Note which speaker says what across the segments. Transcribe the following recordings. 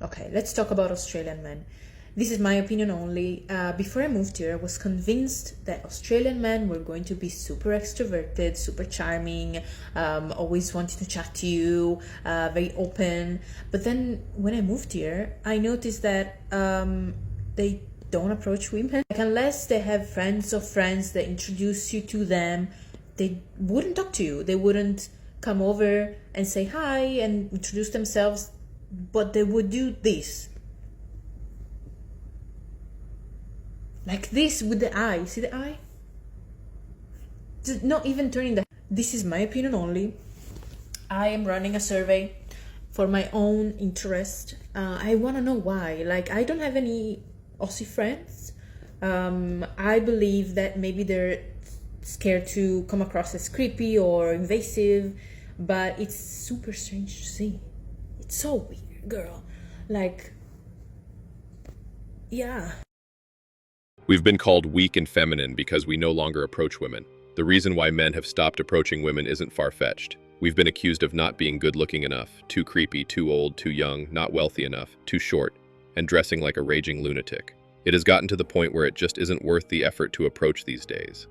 Speaker 1: Okay, let's talk about Australian men. This is my opinion only. Before I moved here, I was convinced that Australian men were going to be super extroverted, super charming, always wanting to chat to you, very open. But then when I moved here, I noticed that they don't approach women. Like, unless they have friends of friends that introduce you to them, they wouldn't talk to you. They wouldn't come over and say hi and introduce themselves, but they would do this. Like this with the eye. See the eye? Just not even turning the... This is my opinion only. I am running a survey for my own interest. I want to know why. Like, I don't have any Aussie friends. I believe that maybe they're scared to come across as creepy or invasive, but it's super strange to see. It's so weird, girl. Like, yeah.
Speaker 2: We've been called weak and feminine because we no longer approach women. The reason why men have stopped approaching women isn't far-fetched. We've been accused of not being good-looking enough, too creepy, too old, too young, not wealthy enough, too short, and dressing like a raging lunatic. It has gotten to the point where it just isn't worth the effort to approach these days.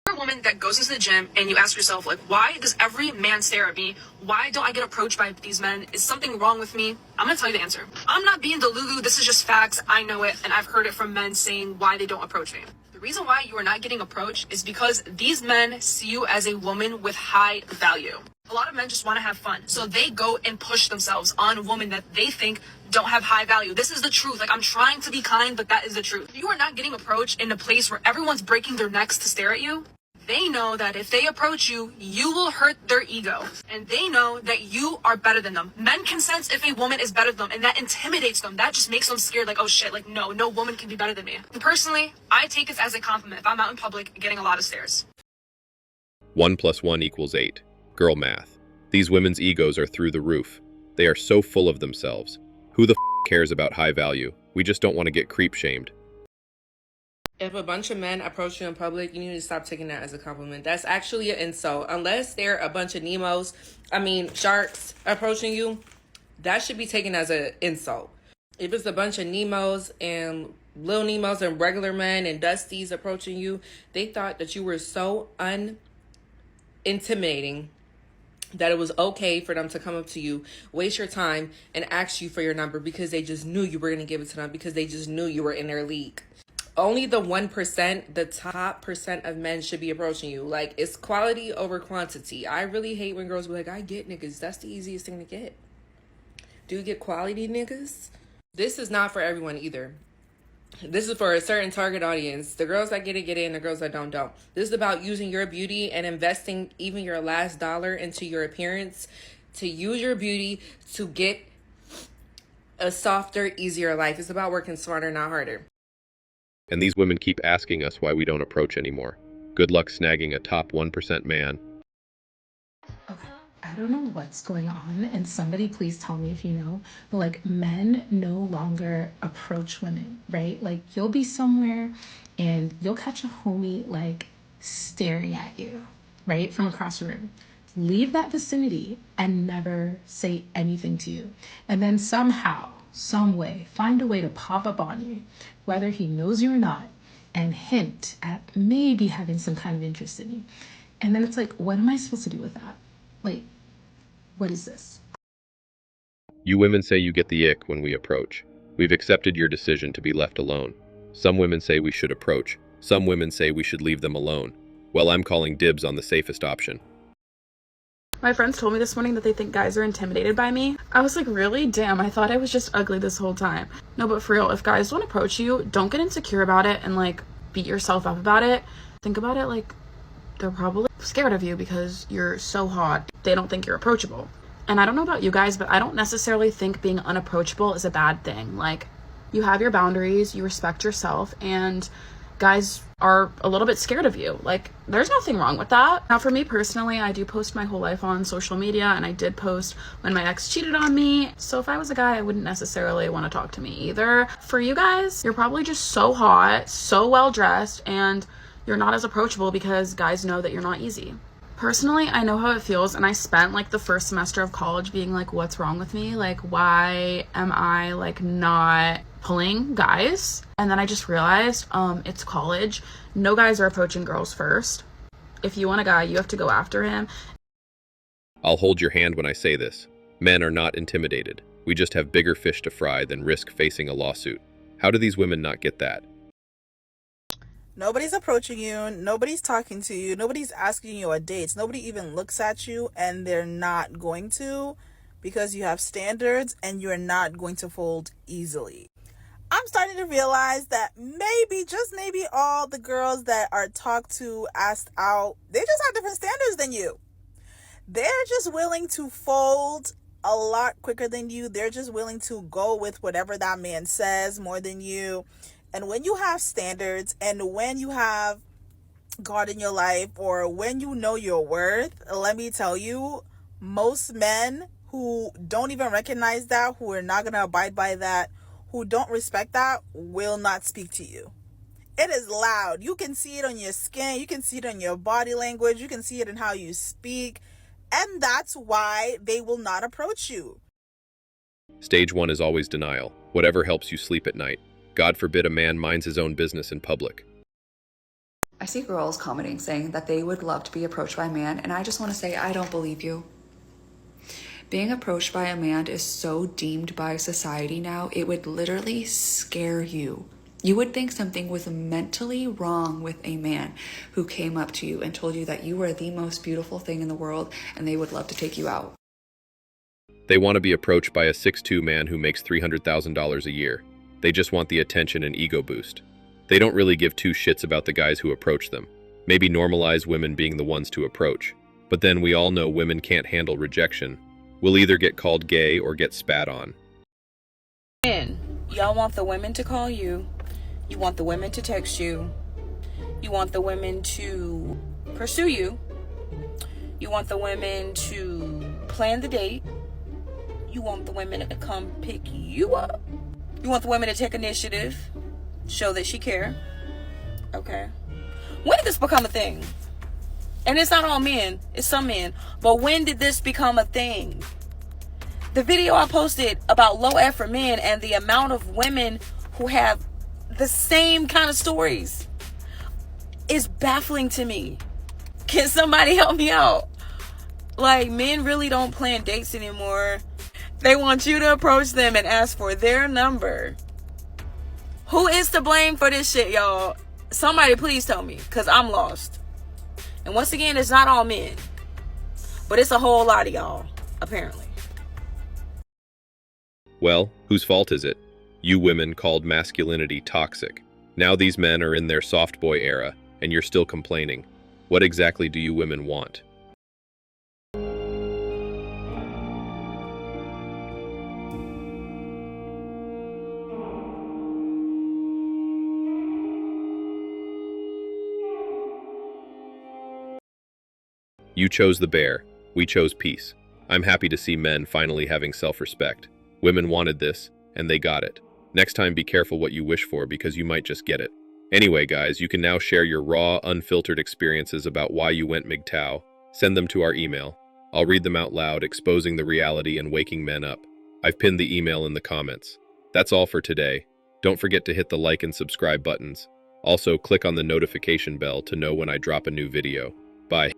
Speaker 3: You're a woman that goes into the gym and you ask yourself, like, why does every man stare at me? Why don't I get approached by these men? Is something wrong with me? I'm gonna tell you the answer. I'm not being delulu. This is just facts. I know it, and I've heard it from men saying why they don't approach me. The reason why you are not getting approached is because these men see you as a woman with high value. A lot of men just want to have fun, so they go and push themselves on women that they think don't have high value. This is the truth. Like, I'm trying to be kind, but that is the truth. You are not getting approached in a place where everyone's breaking their necks to stare at you. They know that if they approach you, you will hurt their ego. And they know that you are better than them. Men can sense if a woman is better than them, and that intimidates them. That just makes them scared, like, oh shit, like, no woman can be better than me. And personally, I take this as a compliment if I'm out in public getting a lot of stares.
Speaker 2: 1 + 1 = 8. Girl math. These women's egos are through the roof. They are so full of themselves. Who the cares about high value? We just don't want to get creep-shamed.
Speaker 4: If a bunch of men approach you in public, you need to stop taking that as a compliment. That's actually an insult. Unless they're a bunch of sharks approaching you, that should be taken as an insult. If it's a bunch of Nemos and Lil Nemos and regular men and Dusties approaching you, they thought that you were so unintimidating that it was okay for them to come up to you, waste your time, and ask you for your number because they just knew you were going to give it to them because they just knew you were in their league. Only the 1%, the top percent of men should be approaching you. Like, it's quality over quantity. I really hate when girls be like, I get niggas. That's the easiest thing to get. Do you get quality niggas? This is not for everyone either. This is for a certain target audience. The girls that get it, and the girls that don't. This is about using your beauty and investing even your last dollar into your appearance to use your beauty to get a softer, easier life. It's about working smarter, not harder.
Speaker 2: And these women keep asking us why we don't approach anymore. Good luck snagging a top 1% man.
Speaker 5: Okay, I don't know what's going on, and somebody please tell me if you know, but like, men no longer approach women, right? Like, you'll be somewhere and you'll catch a homie like staring at you, right, from across the room. Leave that vicinity and never say anything to you. And then somehow, some way, find a way to pop up on you, whether he knows you or not, and hint at maybe having some kind of interest in you. And then it's like, what am I supposed to do with that? Like, what is this?
Speaker 2: You women say you get the ick when we approach. We've accepted your decision to be left alone. Some women say we should approach. Some women say we should leave them alone. Well, I'm calling dibs on the safest option.
Speaker 3: My friends told me this morning that they think guys are intimidated by me. I was like, really? Damn, I thought I was just ugly this whole time. No, but for real, if guys don't approach you, don't get insecure about it and like beat yourself up about it. Think about it like they're probably scared of you because you're so hot. They don't think you're approachable. And I don't know about you guys, but I don't necessarily think being unapproachable is a bad thing. Like, you have your boundaries, you respect yourself, and guys are a little bit scared of you. Like, there's nothing wrong with that. Now, for me personally, I do post my whole life on social media, and I did post when my ex cheated on me. So if I was a guy, I wouldn't necessarily want to talk to me either. For you guys, you're probably just so hot, so well dressed, and you're not as approachable because guys know that you're not easy. Personally, I know how it feels, and I spent like the first semester of college being like, what's wrong with me? Like, why am I like not pulling guys? And then I just realized it's college. No guys are approaching girls first. If you want a guy, you have to go after him.
Speaker 2: I'll hold your hand when I say this. Men are not intimidated. We just have bigger fish to fry than risk facing a lawsuit. How do these women not get that?
Speaker 6: Nobody's approaching you, nobody's talking to you, nobody's asking you a date, nobody even looks at you, and they're not going to, because you have standards and you're not going to fold easily. I'm starting to realize that maybe, just maybe, all the girls that are talked to, asked out, they just have different standards than you. They're just willing to fold a lot quicker than you. They're just willing to go with whatever that man says more than you. And when you have standards, and when you have God in your life, or when you know your worth, let me tell you, most men who don't even recognize that, who are not going to abide by that, who don't respect that, will not speak to you. It is loud. You can see it on your skin. You can see it on your body language. You can see it in how you speak. And that's why they will not approach you.
Speaker 2: Stage 1 is always denial. Whatever helps you sleep at night. God forbid a man minds his own business in public.
Speaker 7: I see girls commenting saying that they would love to be approached by a man, and I just want to say I don't believe you. Being approached by a man is so deemed by society now, it would literally scare you. You would think something was mentally wrong with a man who came up to you and told you that you were the most beautiful thing in the world and they would love to take you out.
Speaker 2: They want to be approached by a 6'2" man who makes $300,000 a year. They just want the attention and ego boost. They don't really give two shits about the guys who approach them. Maybe normalize women being the ones to approach. But then we all know women can't handle rejection. We'll either get called gay or get spat on.
Speaker 8: Men, y'all want the women to call you. You want the women to text you. You want the women to pursue you. You want the women to plan the date. You want the women to come pick you up. You want the women to take initiative, show that she care. Okay. When did this become a thing? And it's not all men, it's some men. But when did this become a thing? The video I posted about low effort men and the amount of women who have the same kind of stories is baffling to me. Can somebody help me out? Like, men really don't plan dates anymore. They want you to approach them and ask for their number. Who is to blame for this shit, y'all? Somebody please tell me, because I'm lost. And once again, it's not all men. But it's a whole lot of y'all, apparently.
Speaker 2: Well, whose fault is it? You women called masculinity toxic. Now these men are in their soft boy era, and you're still complaining. What exactly do you women want? You chose the bear. We chose peace. I'm happy to see men finally having self-respect. Women wanted this, and they got it. Next time, be careful what you wish for because you might just get it. Anyway, guys, you can now share your raw, unfiltered experiences about why you went MGTOW. Send them to our email. I'll read them out loud, exposing the reality and waking men up. I've pinned the email in the comments. That's all for today. Don't forget to hit the like and subscribe buttons. Also, click on the notification bell to know when I drop a new video. Bye.